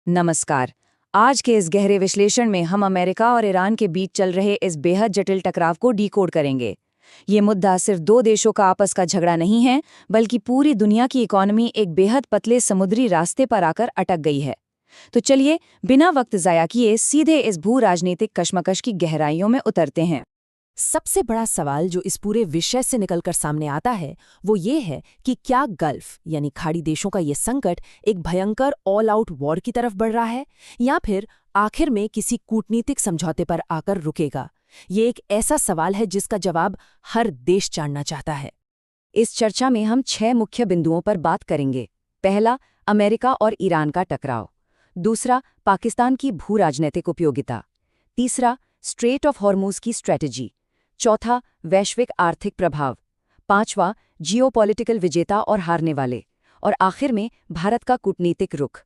नमस्कार। आज के इस गहरे विश्लेषण में हम अमेरिका और ईरान के बीच चल रहे इस बेहद जटिल टकराव को डिकोड करेंगे। ये मुद्दा सिर्फ दो देशों का आपस का झगड़ा नहीं है, बल्कि पूरी दुनिया की इकोनॉमी एक बेहद पतले समुद्री रास्ते पर आकर अटक गई है। तो चलिए, बिना वक्त ज़ाया किए सीधे इस भू राजनीतिक कशमकश की गहराइयों में उतरते हैं। सबसे बड़ा सवाल जो इस पूरे विषय से निकलकर सामने आता है वो ये है कि क्या गल्फ यानी खाड़ी देशों का ये संकट एक भयंकर ऑल आउट वॉर की तरफ बढ़ रहा है या फिर आखिर में किसी कूटनीतिक समझौते पर आकर रुकेगा। ये एक ऐसा सवाल है जिसका जवाब हर देश जानना चाहता है। इस चर्चा में हम 6 मुख्य बिंदुओं पर बात करेंगे। पहला, अमेरिका और ईरान का टकराव। दूसरा, पाकिस्तान की भू राजनीतिक उपयोगिता। तीसरा, स्ट्रेट ऑफ हॉर्मुज की स्ट्रेटजी। चौथा, वैश्विक आर्थिक प्रभाव। पांचवा, जियोपॉलिटिकल विजेता और हारने वाले। और आखिर में भारत का कूटनीतिक रुख।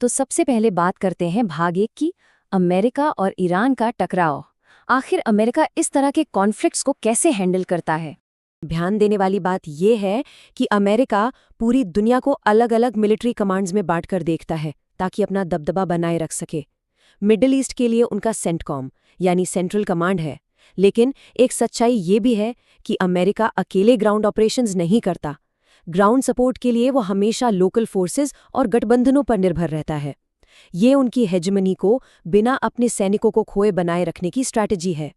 तो सबसे पहले बात करते हैं भाग 1 की, अमेरिका और ईरान का टकराव। आखिर अमेरिका इस तरह के कॉन्फ्लिक्ट्स को कैसे हैंडल करता है? ध्यान देने वाली बात यह है कि अमेरिका पूरी दुनिया को अलग अलग मिलिट्री कमांड्स में बांटकर देखता है ताकि अपना दबदबा बनाए रख सके। मिडिल ईस्ट के लिए उनका सेंटकॉम यानी सेंट्रल कमांड है, लेकिन एक सच्चाई ये भी है कि अमेरिका अकेले ग्राउंड ऑपरेशंस नहीं करता। ग्राउंड सपोर्ट के लिए वो हमेशा लोकल फोर्सेस और गठबंधनों पर निर्भर रहता है। ये उनकी हेजेमनी को बिना अपने सैनिकों को खोए बनाए रखने की स्ट्रैटेजी है।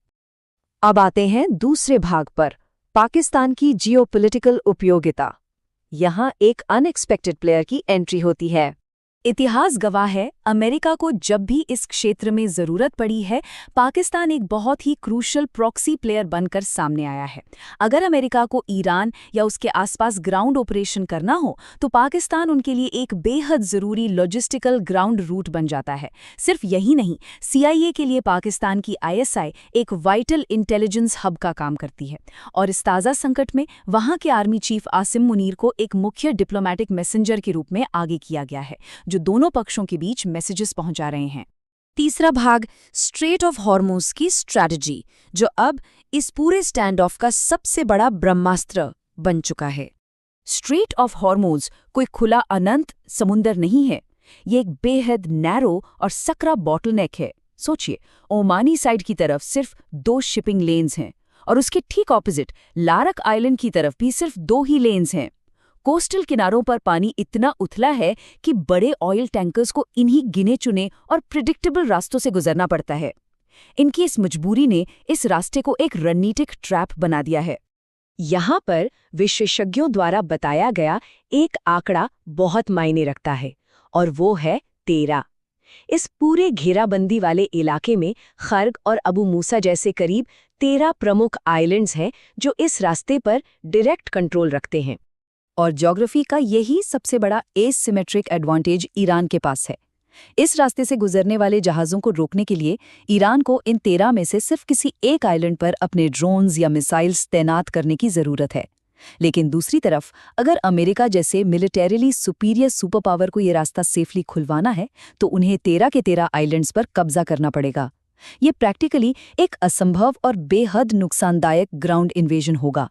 अब आते हैं दूसरे भाग पर, पाकिस्तान की जियोपॉलिटिकल उपयोगिता। यहाँ एक अनएक्सपेक्टेड प्लेयर की एंट्री होती है। इतिहास गवाह है, अमेरिका को जब भी इस क्षेत्र में जरूरत पड़ी है, पाकिस्तान एक बहुत ही क्रूशल प्रॉक्सी प्लेयर बनकर सामने आया है। अगर अमेरिका को ईरान या उसके आसपास ग्राउंड ऑपरेशन करना हो तो पाकिस्तान उनके लिए एक बेहद जरूरी लॉजिस्टिकल ग्राउंड रूट बन जाता है। सिर्फ यही नहीं, CIA के लिए पाकिस्तान की ISI एक वाइटल इंटेलिजेंस हब का काम करती है। और इस ताज़ा संकट में वहां के आर्मी चीफ आसिम मुनीर को एक मुख्य डिप्लोमैटिक मैसेंजर के रूप में आगे किया गया है, जो दोनों पक्षों के बीच मैसेजेस पहुंचा रहे हैं। तीसरा भाग, स्ट्रेट ऑफ हॉर्मुज की स्ट्रैटेजी, जो अब इस पूरे स्टैंड ऑफ का सबसे बड़ा ब्रह्मास्त्र बन चुका है। स्ट्रेट ऑफ हॉर्मुज कोई खुला अनंत समुंदर नहीं है, ये एक बेहद नैरो और सकरा बॉटलनेक है। सोचिए, ओमानी साइड की तरफ सिर्फ 2 शिपिंग लेन्स हैं और उसके ठीक ऑपोजिट लारक आइलैंड की तरफ भी सिर्फ 2 ही लेन्स हैं। कोस्टल किनारों पर पानी इतना उथला है कि बड़े ऑयल टैंकर्स को इन्हीं गिने चुने और प्रिडिक्टेबल रास्तों से गुजरना पड़ता है। इनकी इस मजबूरी ने इस रास्ते को एक रणनीतिक ट्रैप बना दिया है। यहाँ पर विशेषज्ञों द्वारा बताया गया एक आंकड़ा बहुत मायने रखता है, और वो है 13। इस पूरे घेराबंदी वाले इलाके में खर्ग और अबू मूसा जैसे करीब 13 प्रमुख आइलैंड्स हैं जो इस रास्ते पर डायरेक्ट कंट्रोल रखते हैं। और ज्योग्राफी का यही सबसे बड़ा एसिमेट्रिक एडवांटेज ईरान के पास है। इस रास्ते से गुजरने वाले जहाज़ों को रोकने के लिए ईरान को इन 13 में से सिर्फ किसी एक आइलैंड पर अपने ड्रोन्स या मिसाइल्स तैनात करने की ज़रूरत है। लेकिन दूसरी तरफ, अगर अमेरिका जैसे मिलिटरीली सुपीरियर सुपर पावर को ये रास्ता सेफली खुलवाना है तो उन्हें 13 के 13 आइलैंड्स पर कब्जा करना पड़ेगा। ये प्रैक्टिकली एक असंभव और बेहद नुकसानदायक ग्राउंड इन्वेजन होगा।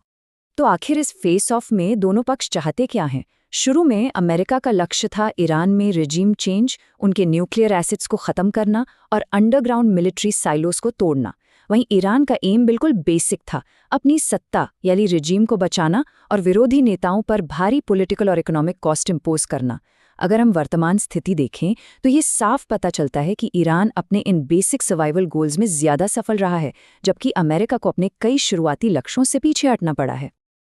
तो आखिर इस फेस ऑफ में दोनों पक्ष चाहते क्या हैं? शुरू में अमेरिका का लक्ष्य था ईरान में रेजिम चेंज, उनके न्यूक्लियर एसिड्स को ख़त्म करना और अंडरग्राउंड मिलिट्री साइलोस को तोड़ना। वहीं ईरान का एम बिल्कुल बेसिक था, अपनी सत्ता यानी रेजिम को बचाना और विरोधी नेताओं पर भारी पॉलिटिकल और इकोनॉमिक कॉस्ट इम्पोज करना। अगर हम वर्तमान स्थिति देखें तो ये साफ पता चलता है कि ईरान अपने इन बेसिक सर्वाइवल गोल्स में ज़्यादा सफल रहा है, जबकि अमेरिका को अपने कई शुरुआती लक्ष्यों से पीछे हटना पड़ा है।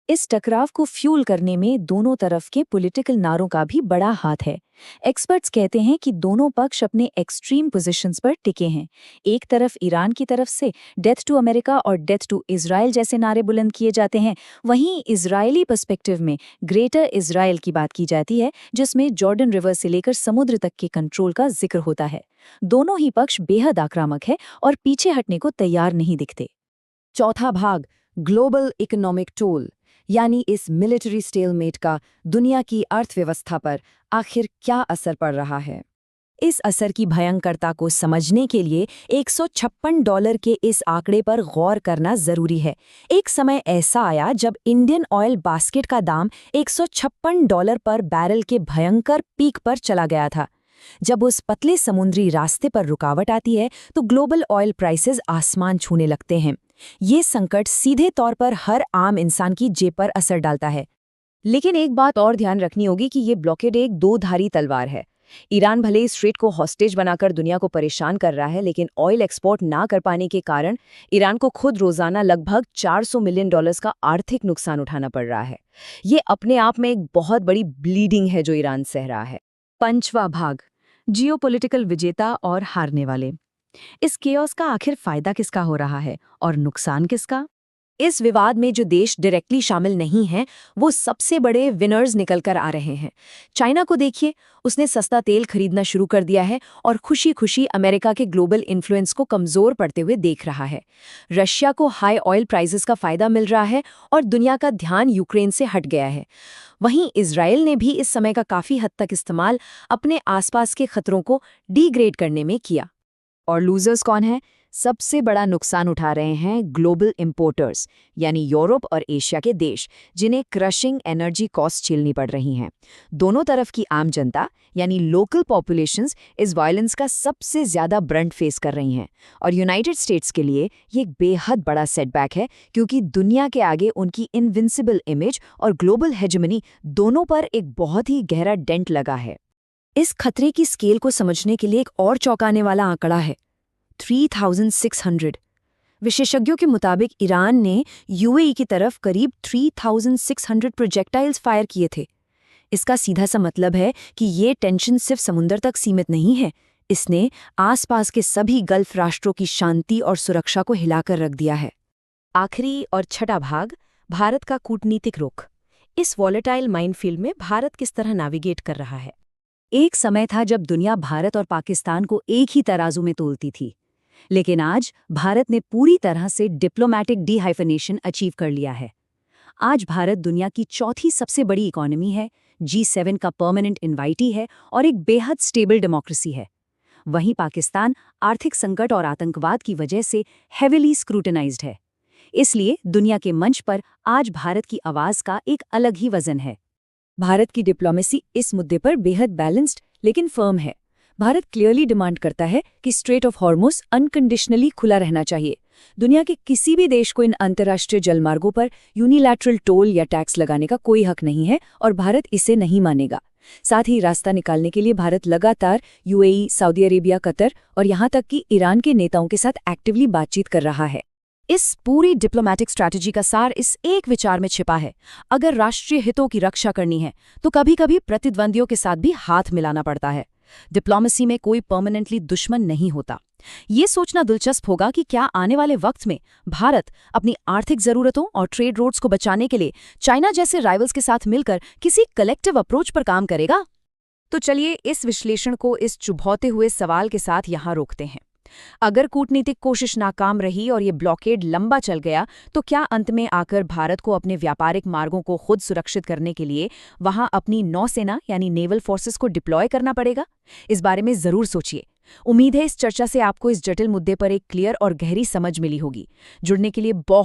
इस टकराव को फ्यूल करने में दोनों तरफ के पॉलिटिकल नारों का भी बड़ा हाथ है। एक्सपर्ट्स कहते हैं कि दोनों पक्ष अपने एक्सट्रीम पोजीशंस पर टिके हैं। एक तरफ ईरान की तरफ से डेथ टू अमेरिका और डेथ टू इजराइल जैसे नारे बुलंद किए जाते हैं, वहीं इजरायली पर्सपेक्टिव में ग्रेटर इजराइल की बात की जाती है, जिसमें जॉर्डन रिवर से लेकर समुद्र तक के कंट्रोल का जिक्र होता है। दोनों ही पक्ष बेहद आक्रामक है और पीछे हटने को तैयार नहीं दिखते। चौथा भाग, ग्लोबल इकोनॉमिक टोल, यानी इस मिलिट्री स्टेलमेट का दुनिया की अर्थव्यवस्था पर आखिर क्या असर पड़ रहा है। इस असर की भयंकरता को समझने के लिए $156 के इस आंकड़े पर गौर करना जरूरी है। एक समय ऐसा आया जब इंडियन ऑयल बास्केट का दाम $156 पर बैरल के भयंकर पीक पर चला गया था। जब उस पतले समुद्री रास्ते पर रुकावट आती है तो ग्लोबल ऑयल प्राइसेस आसमान छूने लगते हैं। ये संकट सीधे तौर पर हर आम इंसान की जेब पर असर डालता है। लेकिन एक बात और ध्यान रखनी होगी कि ये ब्लॉकेड एक दो-धारी तलवार है। ईरान भले इस स्ट्रेट को हॉस्टेज बनाकर दुनिया को परेशान कर रहा है, लेकिन ऑयल एक्सपोर्ट ना कर पाने के कारण ईरान को खुद रोजाना लगभग $400 मिलियन का आर्थिक नुकसान उठाना पड़ रहा है। ये अपने आप में एक बहुत बड़ी ब्लीडिंग है जो ईरान सह रहा है। 5वां भाग, जियोपॉलिटिकल विजेता और हारने वाले। इस केओस का आखिर फायदा किसका हो रहा है और नुकसान किसका? इस विवाद में जो देश डायरेक्टली शामिल नहीं हैं, वो सबसे बड़े विनर्स निकल कर आ रहे हैं। चाइना को देखिए, उसने सस्ता तेल खरीदना शुरू कर दिया है और खुशी खुशी अमेरिका के ग्लोबल इन्फ्लुएंस को कमजोर पड़ते हुए देख रहा है। रशिया को हाई ऑयल प्राइसेस का फायदा मिल रहा है और दुनिया का ध्यान यूक्रेन से हट गया है। वहीं इजराइल ने भी इस समय का काफी हद तक इस्तेमाल अपने आसपास के खतरों को डिग्रेड करने में किया। और लूजर्स कौन है? सबसे बड़ा नुकसान उठा रहे हैं ग्लोबल इंपोर्टर्स, यानी यूरोप और एशिया के देश, जिन्हें क्रशिंग एनर्जी कॉस्ट झेलनी पड़ रही हैं। दोनों तरफ की आम जनता यानी लोकल पॉपुलेशंस इस वायलेंस का सबसे ज्यादा ब्रंट फेस कर रही हैं। और यूनाइटेड स्टेट्स के लिए ये एक बेहद बड़ा सेटबैक है, क्योंकि दुनिया के आगे उनकी इनविंसिबल इमेज और ग्लोबल हेजेमनी दोनों पर एक बहुत ही गहरा डेंट लगा है। इस खतरे की स्केल को समझने के लिए एक और चौंकाने वाला आंकड़ा है, 3600। विशेषज्ञों के मुताबिक ईरान ने यूएई की तरफ करीब 3600 प्रोजेक्टाइल्स फायर किए थे। इसका सीधा सा मतलब है कि ये टेंशन सिर्फ समुद्र तक सीमित नहीं है, इसने आसपास के सभी गल्फ राष्ट्रों की शांति और सुरक्षा को हिलाकर रख दिया है। आखिरी और छठा भाग, भारत का कूटनीतिक रुख। इस वॉलेटाइल माइनफील्ड में भारत किस तरह नेविगेट कर रहा है? एक समय था जब दुनिया भारत और पाकिस्तान को एक ही तराजू में तोलती थी, लेकिन आज भारत ने पूरी तरह से डिप्लोमैटिक डिहाइफनेशन अचीव कर लिया है। आज भारत दुनिया की चौथी सबसे बड़ी इकोनॉमी है, G7 का परमानेंट इन्वाइटी है और एक बेहद स्टेबल डेमोक्रेसी है। वहीं पाकिस्तान आर्थिक संकट और आतंकवाद की वजह से हेविली स्क्रूटनाइज्ड है। इसलिए दुनिया के मंच पर आज भारत की आवाज का एक अलग ही वजन है। भारत की डिप्लोमेसी इस मुद्दे पर बेहद बैलेंस्ड लेकिन फर्म है। भारत क्लियरली डिमांड करता है कि स्ट्रेट ऑफ हॉर्मुज अनकंडीशनली खुला रहना चाहिए। दुनिया के किसी भी देश को इन अंतर्राष्ट्रीय जलमार्गों पर यूनिलैटरल टोल या टैक्स लगाने का कोई हक नहीं है और भारत इसे नहीं मानेगा। साथ ही रास्ता निकालने के लिए भारत लगातार यूएई, सऊदी अरेबिया, कतर और यहाँ तक कि ईरान के नेताओं के साथ एक्टिवली बातचीत कर रहा है। इस पूरी डिप्लोमैटिक स्ट्रैटेजी का सार इस एक विचार में छिपा है, अगर राष्ट्रीय हितों की रक्षा करनी है तो कभी कभी प्रतिद्वंदियों के साथ भी हाथ मिलाना पड़ता है। डिप्लोमेसी में कोई परमानेंटली दुश्मन नहीं होता। ये सोचना दिलचस्प होगा कि क्या आने वाले वक्त में भारत अपनी आर्थिक जरूरतों और ट्रेड रोड्स को बचाने के लिए चाइना जैसे राइवल्स के साथ मिलकर किसी कलेक्टिव अप्रोच पर काम करेगा? तो चलिए इस विश्लेषण को इस चुभौते हुए सवाल के साथ यहाँ रोकते हैं। अगर कूटनीतिक कोशिश नाकाम रही और ये ब्लॉकेड लंबा चल गया, तो क्या अंत में आकर भारत को अपने व्यापारिक मार्गों को खुद सुरक्षित करने के लिए वहां अपनी नौसेना यानी नेवल फोर्सेस को डिप्लॉय करना पड़ेगा? इस बारे में जरूर सोचिए। उम्मीद है इस चर्चा से आपको इस जटिल मुद्दे पर एक क्लियर और गहरी समझ मिली होगी। जुड़ने के लिए बहुत